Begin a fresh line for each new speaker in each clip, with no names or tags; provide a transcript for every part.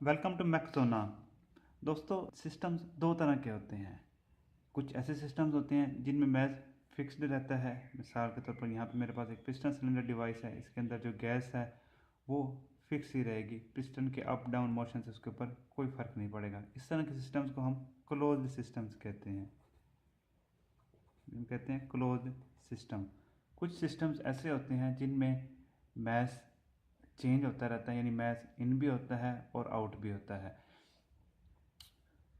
Welcome to मैक्सोना। दोस्तों, systems दो तरह के होते हैं। कुछ ऐसे सिस्टम्स होते हैं जिनमें मैथ फिक्स्ड रहता है। मिसाल के तौर पर यहाँ पे मेरे पास एक पिस्टन सिलेंडर डिवाइस है। इसके अंदर जो गैस है वो फिक्स ही रहेगी। पिस्टन के अप डाउन मोशन से उसके ऊपर कोई फ़र्क नहीं पड़ेगा। इस तरह के सिस्टम्स को हम क्लोज्ड सिस्टम्स कहते हैं। Closed system. कुछ सिस्टम्स ऐसे होते हैं जिनमें मैथ चेंज होता रहता है, यानी मैथ इन भी होता है और आउट भी होता है।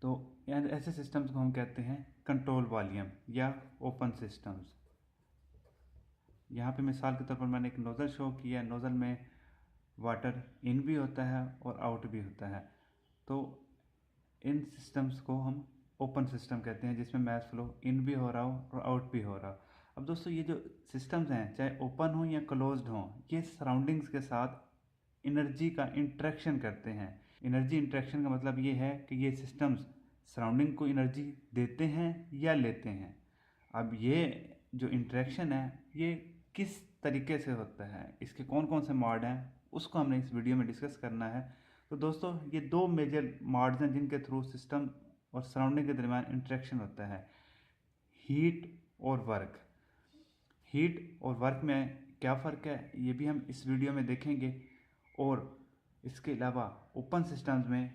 तो यानी ऐसे सिस्टम्स को हम कहते हैं कंट्रोल वॉल्यूम या ओपन सिस्टम्स। यहाँ पे मिसाल के तौर पर मैंने एक नोज़ल शो किया है। नोज़ल में वाटर इन भी होता है और आउट भी होता है। तो इन सिस्टम्स को हम ओपन सिस्टम कहते हैं, जिसमें मैथ फ्लो इन भी हो रहा हो और आउट भी हो रहा हो। अब दोस्तों, ये जो सिस्टम्स हैं, चाहे ओपन हो या क्लोज्ड हो, ये सराउंडिंग्स के साथ एनर्जी का इंट्रैक्शन करते हैं। एनर्जी इंट्रैक्शन का मतलब ये है कि ये सिस्टम्स सराउंडिंग को एनर्जी देते हैं या लेते हैं। अब ये जो इंट्रैक्शन है ये किस तरीके से होता है, इसके कौन कौन से मॉड हैं, उसको हमने इस वीडियो में डिस्कस करना है। तो दोस्तों, ये दो मेजर मॉड्स हैं जिनके थ्रू सिस्टम और सराउंडिंग के दरमियान इंट्रैक्शन होता है। हीट और वर्क। हीट और वर्क में क्या फ़र्क है ये भी हम इस वीडियो में देखेंगे। और इसके अलावा ओपन सिस्टम्स में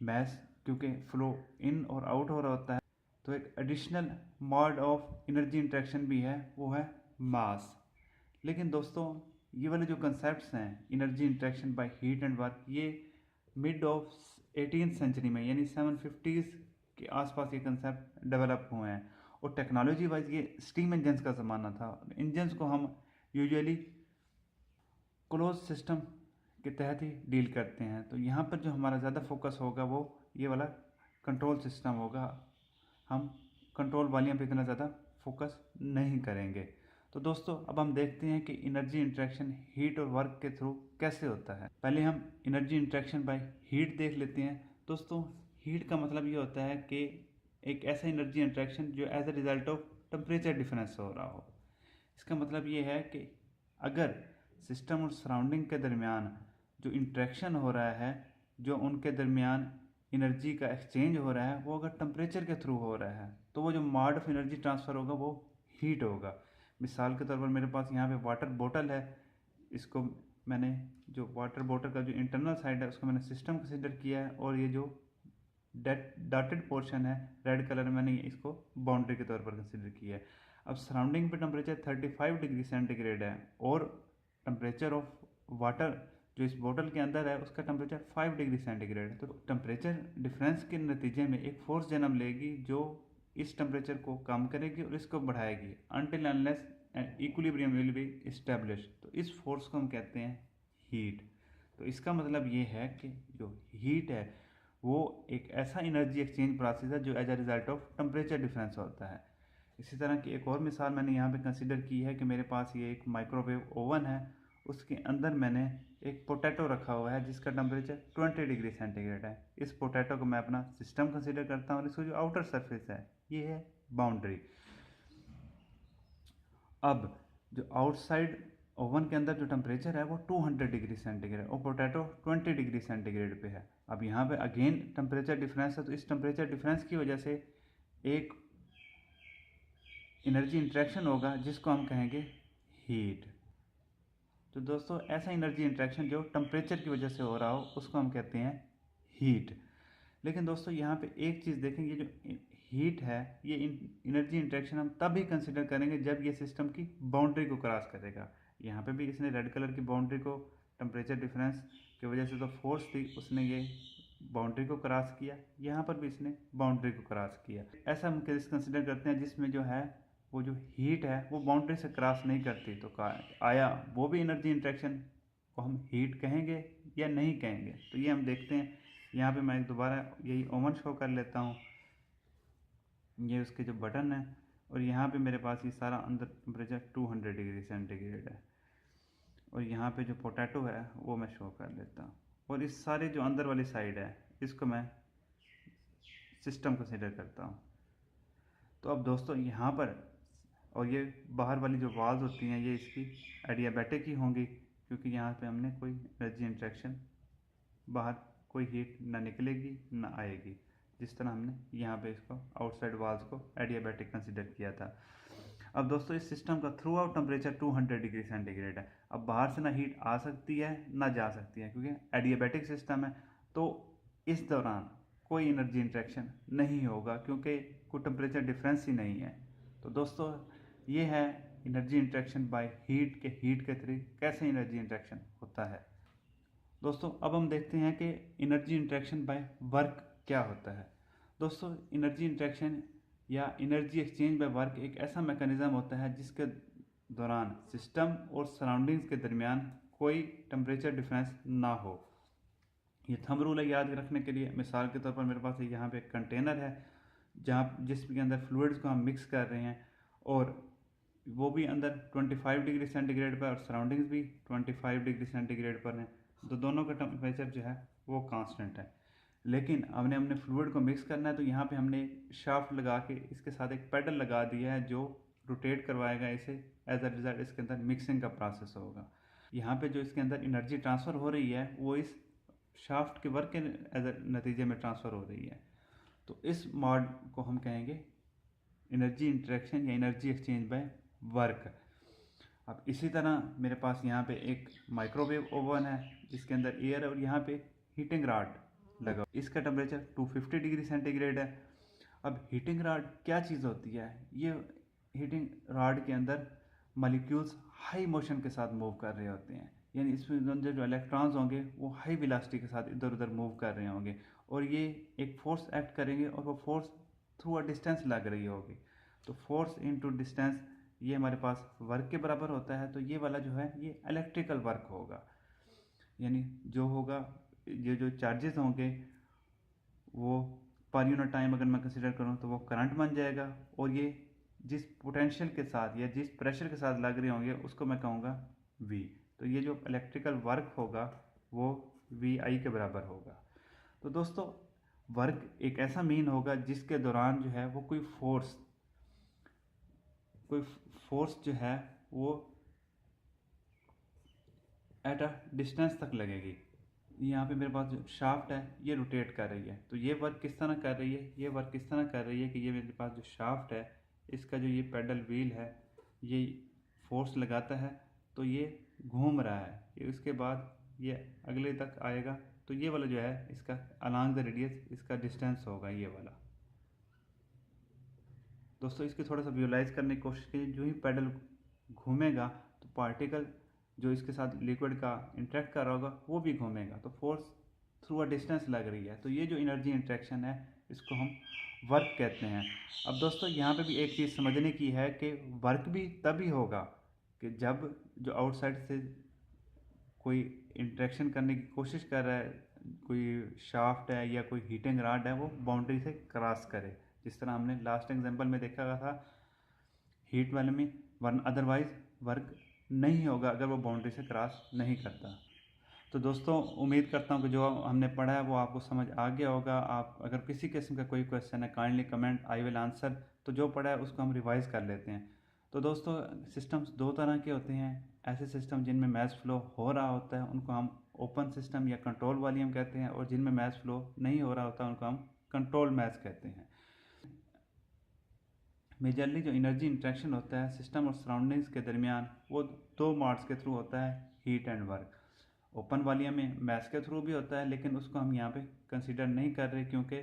मैस क्योंकि फ्लो इन और आउट हो रहा होता है, तो एक additional mod of energy interaction भी है, वो है मास। लेकिन दोस्तों, ये वाले जो कंसेप्ट्स हैं energy interaction by heat and work, ये मिड ऑफ 18th सेंचुरी में यानी 750s के आसपास ये कंसेप्ट डेवलप हुए हैं। और टेक्नोलॉजी वाइज ये स्टीम इंजन्स का ज़माना था। इंजन्स को हम यूजुअली क्लोज सिस्टम के तहत ही डील करते हैं। तो यहाँ पर जो हमारा ज़्यादा फोकस होगा वो ये वाला कंट्रोल सिस्टम होगा। हम कंट्रोल वॉल्यूम पे इतना ज़्यादा फोकस नहीं करेंगे। तो दोस्तों, अब हम देखते हैं कि एनर्जी इंट्रैक्शन हीट और वर्क के थ्रू कैसे होता है। पहले हम एनर्जी इंट्रैक्शन बाय हीट देख लेते हैं। दोस्तों, हीट का मतलब ये होता है कि एक ऐसा एनर्जी इंट्रैक्शन जो as a result of temperature difference हो रहा हो। इसका मतलब ये है कि अगर सिस्टम और सराउंडिंग के दरमियान जो इंट्रैक्शन हो रहा है, जो उनके दरमियान एनर्जी का एक्सचेंज हो रहा है, वो अगर टेम्परेचर के थ्रू हो रहा है तो वो जो मोड ऑफ एनर्जी ट्रांसफ़र होगा वो हीट होगा। मिसाल के तौर पर मेरे पास यहाँ पे वाटर बोतल है। इसको मैंने जो वाटर बोतल का जो इंटरनल साइड है उसको मैंने सिस्टम कंसिडर किया है, और ये जो डॉटेड पोर्शन है रेड कलर में, मैंने इसको बाउंड्री के तौर पर कंसिडर किया है। अब सराउंडिंग पे टेम्परेचर 35 डिग्री सेंटीग्रेड है और टेम्परेचर ऑफ वाटर जो इस बोतल के अंदर है उसका टेम्परेचर 5 डिग्री सेंटीग्रेड है। तो टेम्परेचर डिफरेंस के नतीजे में एक फोर्स जन्म लेगी जो इस टेम्परेचर को कम करेगी और इसको बढ़ाएगी until unless equilibrium will be establish. तो इस फोर्स को हम कहते हैं हीट। तो इसका मतलब ये है कि जो हीट है वो एक ऐसा एनर्जी एक्सचेंज प्रोसेस है जो as a result of temperature difference होता है। इसी तरह की एक और मिसाल मैंने यहाँ पे कंसिडर की है कि मेरे पास ये एक माइक्रोवेव ओवन है। उसके अंदर मैंने एक पोटैटो रखा हुआ है जिसका टेम्परेचर 20 डिग्री सेंटीग्रेड है। इस पोटैटो को मैं अपना सिस्टम कंसिडर करता हूँ और इसको जो आउटर सरफेस है ये है बाउंड्री। अब जो आउटसाइड ओवन के अंदर जो टेम्परेचर है वो 200 डिग्री सेंटीग्रेड और पोटैटो 20 डिग्री सेंटीग्रेड पे है। अब यहाँ पे अगेन टेम्परेचर डिफरेंस है, तो इस टेम्परेचर डिफरेंस की वजह से एक एनर्जी इंट्रैक्शन होगा जिसको हम कहेंगे हीट। तो दोस्तों, ऐसा एनर्जी इंट्रैक्शन जो टेम्परेचर की वजह से हो रहा हो उसको हम कहते हैं हीट। लेकिन दोस्तों, यहाँ पे एक चीज़ देखेंगे, जो हीट है ये एनर्जी इंट्रैक्शन हम तभी कंसिडर करेंगे जब ये सिस्टम की बाउंड्री को क्रॉस करेगा। यहाँ पे भी इसने रेड कलर की बाउंड्री को टेम्परेचर डिफरेंस की वजह से तो फोर्स थी, उसने ये बाउंड्री को क्रॉस किया। यहाँ पर भी इसने बाउंड्री को क्रॉस किया। ऐसा हम केस कंसिडर करते हैं जिसमें जो है वो जो हीट है वो बाउंड्री से क्रॉस नहीं करती, तो आया वो भी एनर्जी इंट्रैक्शन को हम हीट कहेंगे या नहीं कहेंगे। तो ये हम देखते हैं। यहाँ पे मैं दोबारा यही ओवन शो कर लेता हूँ। ये उसके जो बटन है और यहाँ पे मेरे पास ये सारा अंदर टेम्परेचर 200 डिग्री सेंटीग्रेड है। और यहाँ पे जो पोटैटो है वो मैं शो कर लेता हूँ। और इस सारे जो अंदर वाली साइड है इसको मैं सिस्टम कंसिडर करता हूँ। तो अब दोस्तों, यहाँ पर और ये बाहर वाली जो वॉल्स होती हैं ये इसकी एडियाबैटिक ही होंगी, क्योंकि यहाँ पे हमने कोई एनर्जी इंट्रैक्शन बाहर कोई हीट ना निकलेगी ना आएगी, जिस तरह हमने यहाँ पे इसको आउटसाइड वाल्स को एडियाबैटिक कंसिडर किया था। अब दोस्तों इस सिस्टम का through out temperature 200 degree centigrade है। अब बाहर से ना हीट आ सकती है ना जा सकती है, क्योंकि एडियाबैटिक सिस्टम है। तो इस दौरान कोई एनर्जी इंट्रैक्शन नहीं होगा, क्योंकि कोई टेम्परेचर डिफरेंस ही नहीं है। तो दोस्तों ये है एनर्जी इंट्रैक्शन बाय हीट के थ्रू कैसे एनर्जी इंट्रैक्शन होता है। दोस्तों अब हम देखते हैं कि एनर्जी इंट्रैक्शन बाय वर्क क्या होता है। दोस्तों एनर्जी इंट्रैक्शन या एनर्जी एक्सचेंज बाय वर्क एक ऐसा मैकेनिज्म होता है जिसके दौरान सिस्टम और सराउंडिंग्स के दरमियान कोई टेम्परेचर डिफरेंस ना हो। ये थंब रूल है याद रखने के लिए। मिसाल के तौर पर मेरे पास यहाँ पे एक कंटेनर है जिसके अंदर फ्लूइड्स को हम मिक्स कर रहे हैं, और वो भी अंदर 25 डिग्री सेंटीग्रेड पर और सराउंडिंग्स भी 25 डिग्री सेंटीग्रेड पर हैं। तो दोनों का टेम्परेचर जो है वो कांस्टेंट है। लेकिन हमने फ्लूइड को मिक्स करना है, तो यहाँ पे हमने शाफ्ट लगा के इसके साथ एक पेडल लगा दिया है जो रोटेट करवाएगा इसे। एज अ रिजल्ट इसके अंदर मिक्सिंग का प्रोसेस होगा। यहाँ पे जो इसके अंदर एनर्जी ट्रांसफ़र हो रही है वो इस शाफ्ट के वर्क के नतीजे में ट्रांसफ़र हो रही है। तो इस मॉड को हम कहेंगे एनर्जी इंटरेक्शन या एनर्जी एक्सचेंज बाय वर्क। अब इसी तरह मेरे पास यहाँ पे एक माइक्रोवेव ओवन है जिसके अंदर एयर है, और यहाँ पे हीटिंग रॉड लगा। इसका टेम्परेचर 250 डिग्री सेंटीग्रेड है। अब हीटिंग रॉड क्या चीज़ होती है? ये हीटिंग रॉड के अंदर मॉलिक्यूल्स हाई मोशन के साथ मूव कर रहे होते हैं, यानी इसमें अंदर जो इलेक्ट्रॉन्स होंगे वो हाई वेलोसिटी के साथ इधर उधर मूव कर रहे होंगे, और ये एक फोर्स एक्ट करेंगे, और वो फोर्स थ्रू अ डिस्टेंस लग रही होगी। तो फोर्स इनटू डिस्टेंस ये हमारे पास वर्क के बराबर होता है। तो ये वाला जो है ये इलेक्ट्रिकल वर्क होगा, यानी जो होगा ये जो चार्जेस होंगे वो पर यूनिट टाइम अगर मैं कंसिडर करूँ तो वो करंट बन जाएगा, और ये जिस पोटेंशियल के साथ या जिस प्रेशर के साथ लग रहे होंगे उसको मैं कहूँगा V। तो ये जो इलेक्ट्रिकल वर्क होगा वो VI के बराबर होगा। तो दोस्तों वर्क एक ऐसा मीन होगा जिसके दौरान जो है वो कोई फोर्स जो है वो एट अ डिस्टेंस तक लगेगी। यहाँ पे मेरे पास जो शाफ्ट है ये रोटेट कर रही है, तो ये वर्क किस तरह कर रही है? ये वर्क किस तरह कर रही है कि ये मेरे पास जो शाफ्ट है इसका जो ये पेडल व्हील है ये फोर्स लगाता है, तो ये घूम रहा है। ये उसके बाद ये अगले तक आएगा, तो ये वाला जो है इसका अलॉन्ग द रेडियस इसका डिस्टेंस होगा ये वाला। दोस्तों इसकी थोड़ा सा विजुलाइज करने की कोशिश कीजिए। जो ही पेडल घूमेगा तो पार्टिकल जो इसके साथ लिक्विड का इंटरेक्ट कर रहा होगा वो भी घूमेगा, तो फोर्स थ्रू अ डिस्टेंस लग रही है। तो ये जो एनर्जी इंट्रैक्शन है इसको हम वर्क कहते हैं। अब दोस्तों यहाँ पे भी एक चीज़ समझने की है कि वर्क भी तभी होगा कि जब जो आउटसाइड से कोई इंट्रैक्शन करने की कोशिश कर रहा है, कोई शाफ्ट है या कोई हीटिंग रॉड है, वो बाउंड्री से क्रॉस करे, जिस तरह हमने लास्ट एग्जांपल में देखा था हीट वाले में। वरना अदरवाइज वर्क नहीं होगा अगर वो बाउंड्री से क्रॉस नहीं करता। तो दोस्तों उम्मीद करता हूँ कि जो हमने पढ़ा है वो आपको समझ आ गया होगा। आप अगर किसी किस्म का कोई क्वेश्चन है kindly comment, I will answer. तो जो पढ़ा है उसको हम रिवाइज कर लेते हैं। तो दोस्तों सिस्टम्स दो तरह के होते हैं। ऐसे सिस्टम जिनमें मैस फ्लो हो रहा होता है उनको हम ओपन सिस्टम या कंट्रोल वॉल्यूम कहते हैं, और जिनमें मैस फ्लो नहीं हो रहा होता उनको हम कंट्रोल मैस कहते हैं। मेजरली जो एनर्जी इंट्रैक्शन होता है सिस्टम और सराउंडिंग्स के दरमियान वो दो मोड्स के थ्रू होता है, heat and work. Open volume में मैस के थ्रू भी होता है, लेकिन उसको हम यहाँ पे कंसीडर नहीं कर रहे, क्योंकि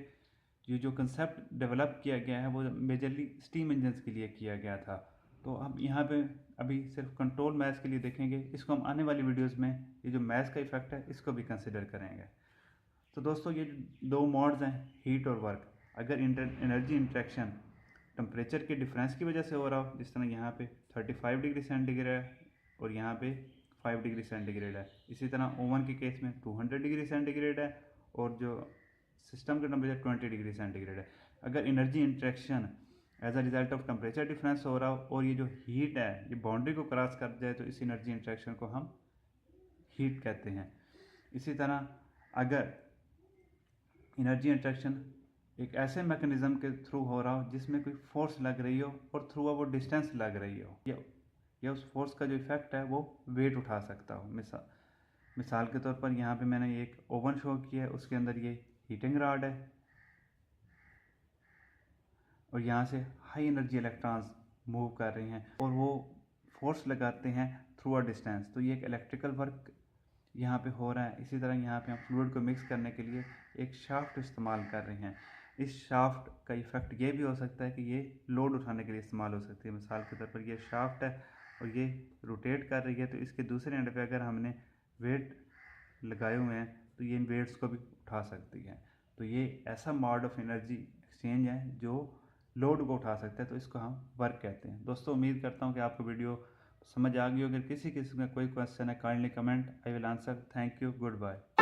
ये जो कंसेप्ट डेवलप किया गया है वो मेजरली स्टीम इंजन्स के लिए किया गया था। तो हम यहाँ पे अभी सिर्फ कंट्रोल मैस के लिए देखेंगे। इसको हम आने वाली वीडियोस में ये जो मैस का इफेक्ट है इसको भी कंसिडर करेंगे। तो दोस्तों ये दो मोड्स हैं हीट और वर्क। अगर एनर्जी इंट्रैक्शन टेम्परेचर के डिफरेंस की वजह से हो रहा हो, जिस तरह यहाँ पे 35 डिग्री सेंटीग्रेड है और यहाँ पे 5 डिग्री सेंटीग्रेड है, इसी तरह ओवन के केस में 200 डिग्री सेंटीग्रेड है और जो सिस्टम का टेम्परेचर 20 डिग्री सेंटीग्रेड है। अगर energy interaction as a result of temperature difference हो रहा हो और ये जो हीट है ये बाउंड्री को क्रॉस कर जाए, तो इस एनर्जी इंट्रैक्शन को हम हीट कहते हैं। इसी तरह अगर एनर्जी इंट्रैक्शन एक ऐसे मैकेनिज्म के थ्रू हो रहा हो जिसमें कोई फोर्स लग रही हो और थ्रू वो डिस्टेंस लग रही हो, या उस फोर्स का जो इफेक्ट है वो वेट उठा सकता हो। मिसाल के तौर पर यहाँ पे मैंने एक ओवन शो किया है, उसके अंदर ये हीटिंग रॉड है और यहाँ से हाई एनर्जी इलेक्ट्रॉन्स मूव कर रहे हैं और वो फोर्स लगाते हैं थ्रू अ डिस्टेंस। तो ये एक इलेक्ट्रिकल वर्क यहाँ पे हो रहा है। इसी तरह यहाँ पे हम फ्लूइड को मिक्स करने के लिए एक शाफ्ट इस्तेमाल कर रहे हैं। इस शाफ्ट का इफ़ेक्ट ये भी हो सकता है कि ये लोड उठाने के लिए इस्तेमाल हो सकती है। मिसाल के तौर पर ये शाफ्ट है और ये रोटेट कर रही है, तो इसके दूसरे एंड पे अगर हमने वेट लगाए हुए हैं तो ये इन वेट्स को भी उठा सकती है। तो ये ऐसा मोड ऑफ एनर्जी एक्सचेंज है जो लोड को उठा सकता है, तो इसको हम वर्क कहते हैं। दोस्तों उम्मीद करता हूँ कि आपको वीडियो समझ आ गई हो। अगर किसी किस्म का कोई क्वेश्चन है kindly comment, I will answer. Thank you, good bye.